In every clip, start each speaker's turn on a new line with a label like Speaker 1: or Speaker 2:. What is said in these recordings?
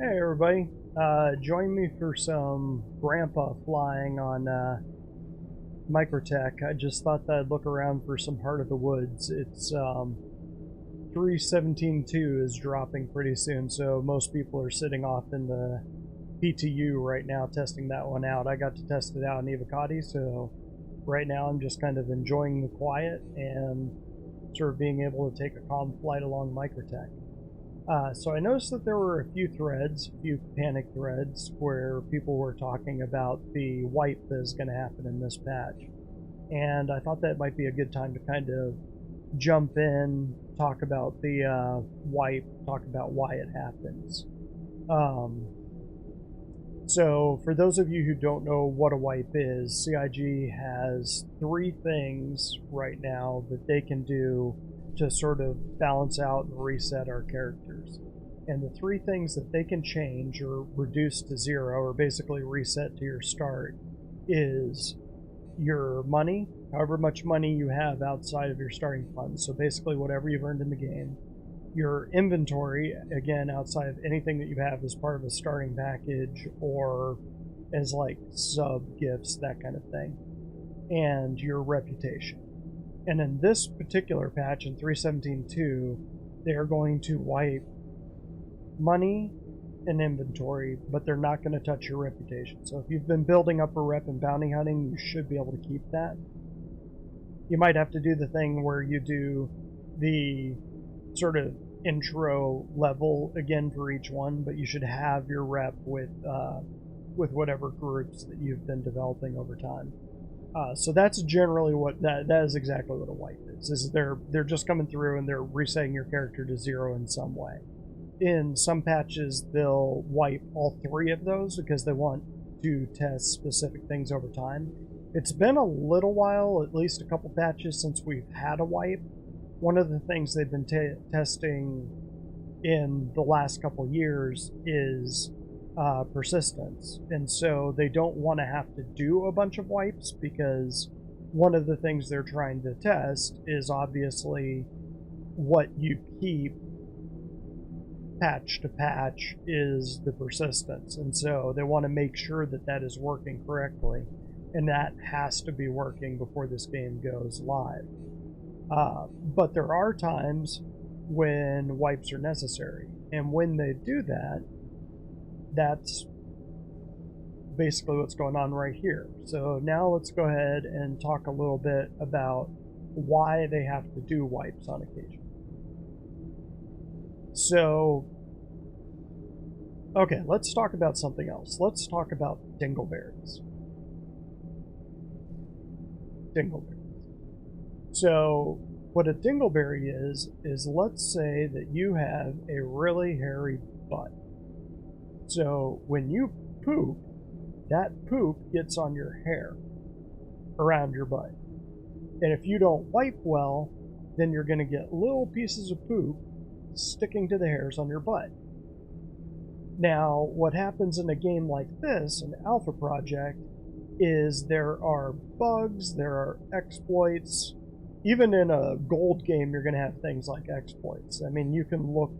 Speaker 1: Hey everybody, join me for some grandpa flying on Microtech. I just thought that I'd look around for some Heart of the Woods. It's 3.17.2 is dropping pretty soon, so most people are sitting off in the PTU right now testing that one out. I got to test it out in aUEC, so right now I'm just kind of enjoying the quiet and sort of being able to take a calm flight along Microtech. So I noticed that there were a few threads, a few panic threads, where people were talking about the wipe that is going to happen in this patch. And I thought that might be a good time to kind of jump in, talk about the wipe, talk about why it happens. So for those of you who don't know what a wipe is, CIG has three things right now that they can do to sort of balance out and reset our characters. And the three things that they can change or reduce to zero or basically reset to your start is your money, however much money you have outside of your starting funds. So basically whatever you've earned in the game. Your inventory, again, outside of anything that you have as part of a starting package or as like sub gifts, that kind of thing. And your reputation. And in this particular patch in 3.17.2, they are going to wipe money and inventory, but they're not going to touch your reputation. So if you've been building up a rep in bounty hunting, you should be able to keep that. You might have to do the thing where you do the sort of intro level again for each one, but you should have your rep with whatever groups that you've been developing over time. So that's generally what that is exactly what a wipe is they're just coming through and they're resetting your character to zero in some way. In some patches they'll wipe all three of those because they want to test specific things over time. It's been a little while, at least a couple patches, since we've had a wipe. One of the things they've been testing in the last couple years is persistence, and so they don't want to have to do a bunch of wipes because one of the things they're trying to test is obviously what you keep patch to patch is the persistence, and so they want to make sure that that is working correctly, and that has to be working before this game goes live. But there are times when wipes are necessary, and when they do that, that's basically what's going on right here. So now let's go ahead and talk a little bit about why they have to do wipes on occasion. So, okay, let's talk about something else. Let's talk about dingleberries. Dingleberries. So, what a dingleberry is let's say that you have a really hairy butt. So when you poop, that poop gets on your hair around your butt. And if you don't wipe well, then you're going to get little pieces of poop sticking to the hairs on your butt. Now, what happens in a game like this, an alpha project, is there are bugs, there are exploits. Even in a gold game, you're going to have things like exploits. I mean, you can look,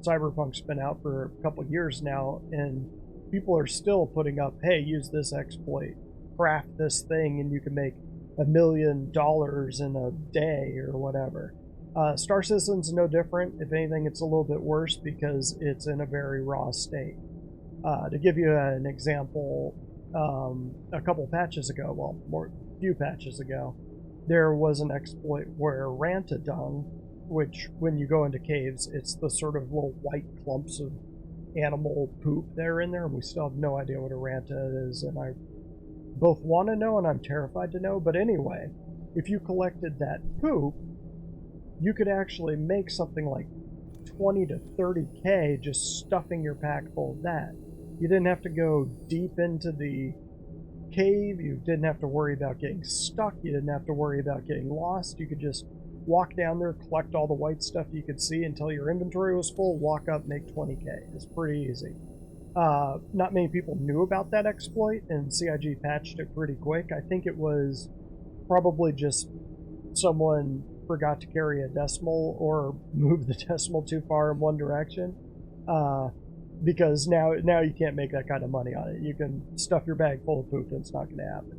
Speaker 1: Cyberpunk's been out for a couple of years now, and people are still putting up, hey, use this exploit, craft this thing, and you can make $1 million in a day or whatever. Star Citizen's no different. If anything, it's a little bit worse because it's in a very raw state. To give you an example, a couple patches ago, well, a few patches ago, there was an exploit where Ranta dung, which when you go into caves, it's the sort of little white clumps of animal poop that are in there, and we still have no idea what a Ranta is, and I both want to know and I'm terrified to know. But anyway, if you collected that poop, you could actually make something like 20 to 30k just stuffing your pack full of that. You didn't have to go deep into the cave, you didn't have to worry about getting stuck, you didn't have to worry about getting lost. You could just walk down there, collect all the white stuff you could see until your inventory was full, walk up, make 20k. It's pretty easy. Not many people knew about that exploit, and CIG patched it pretty quick. I think it was probably just someone forgot to carry a decimal or move the decimal too far in one direction. because now you can't make that kind of money on it. You can stuff your bag full of poop and it's not going to happen.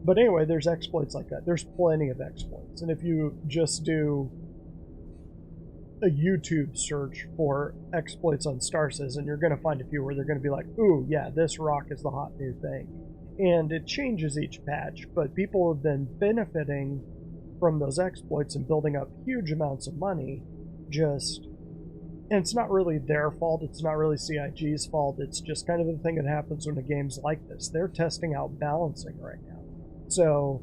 Speaker 1: But anyway, there's exploits like that. There's plenty of exploits. And if you just do a YouTube search for exploits on Star Citizen, you're going to find a few where they're going to be like, ooh, yeah, this rock is the hot new thing. And it changes each patch, but people have been benefiting from those exploits and building up huge amounts of money. And it's not really their fault. It's not really CIG's fault. It's just kind of the thing that happens when a game's like this. They're testing out balancing right now. So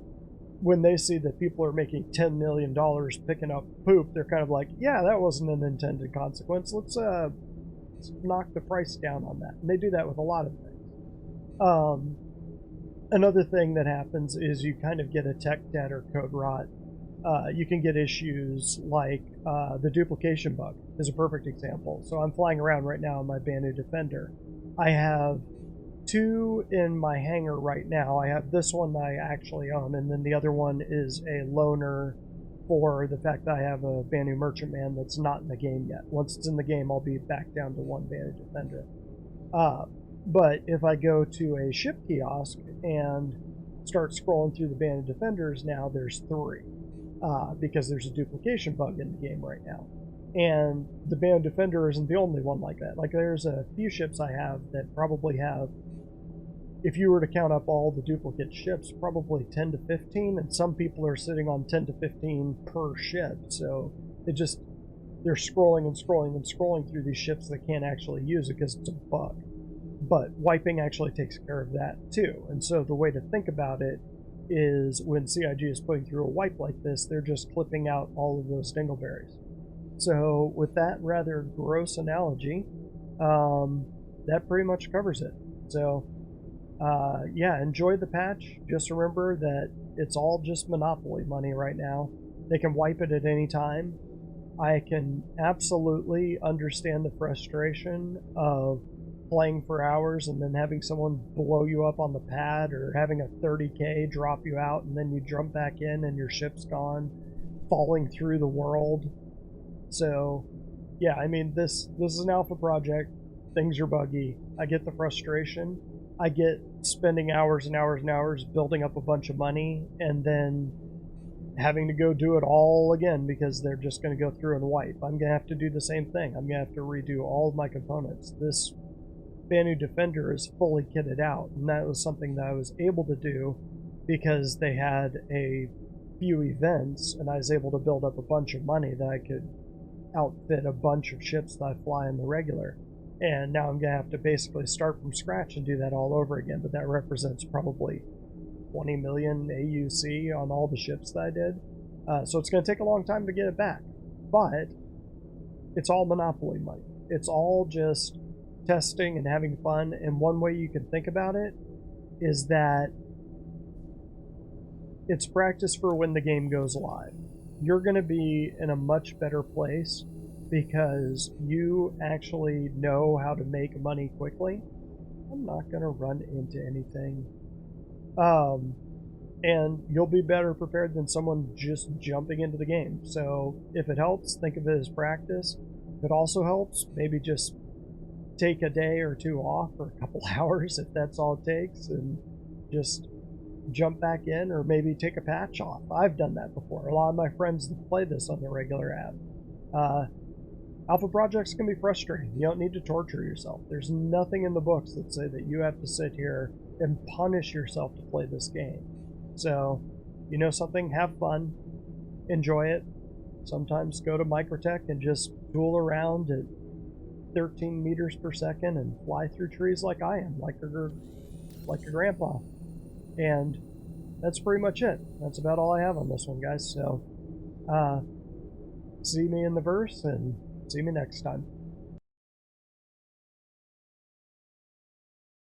Speaker 1: when they see that people are making $10 million picking up poop, they're kind of like, yeah, that wasn't an intended consequence. Let's knock the price down on that. And they do that with a lot of things. Another thing that happens is you kind of get a tech debt or code rot. You can get issues like the duplication bug is a perfect example. So I'm flying around right now on my Banu Defender. I have 2 in my hangar right now. I have this one that I actually own, and then the other one is a loaner for the fact that I have a Banu Merchantman that's not in the game yet. Once it's in the game, I'll be back down to 1 Banu Defender. But if I go to a ship kiosk and start scrolling through the Banu Defenders, now there's 3. Because there's a duplication bug in the game right now. And the Banu Defender isn't the only one like that. Like, there's a few ships I have that probably have, if you were to count up all the duplicate ships, probably 10 to 15, and some people are sitting on 10 to 15 per ship. So they're scrolling and scrolling and scrolling through these ships that can't actually use it because it's a bug. But wiping actually takes care of that too. And so the way to think about it is when CIG is putting through a wipe like this, they're just clipping out all of those dingleberries. So with that rather gross analogy, that pretty much covers it. So yeah, enjoy the patch. Just remember that it's all just monopoly money right now. They can wipe it at any time. I can absolutely understand the frustration of playing for hours and then having someone blow you up on the pad, or having a 30k drop you out and then you jump back in and your ship's gone, falling through the world. So yeah, I mean, this is an alpha project. Things are buggy. I get the frustration. I get spending hours and hours and hours building up a bunch of money and then having to go do it all again because they're just going to go through and wipe. I'm going to have to do the same thing. I'm going to have to redo all of my components. This Banu Defender is fully kitted out, and that was something that I was able to do because they had a few events and I was able to build up a bunch of money that I could outfit a bunch of ships that I fly in the regular. And now I'm going to have to basically start from scratch and do that all over again, but that represents probably 20 million aUEC on all the ships that I did. So it's going to take a long time to get it back, but it's all monopoly money. It's all just testing and having fun. And one way you can think about it is that it's practice for when the game goes live. You're going to be in a much better place because you actually know how to make money quickly. I'm not going to run into anything. And you'll be better prepared than someone just jumping into the game. So if it helps, think of it as practice. If it also helps, maybe just take a day or 2 off for a couple hours if that's all it takes, and just jump back in, or maybe take a patch off. I've done that before. A lot of my friends that play this on the regular app. Alpha projects can be frustrating. You don't need to torture yourself. There's nothing in the books that say that you have to sit here and punish yourself to play this game. So, you know something, have fun, enjoy it. Sometimes go to Microtech and just tool around at 13 meters per second and fly through trees like I am, like your grandpa. And that's pretty much it. That's about all I have on this one, guys. So, see me in the verse and see me next time.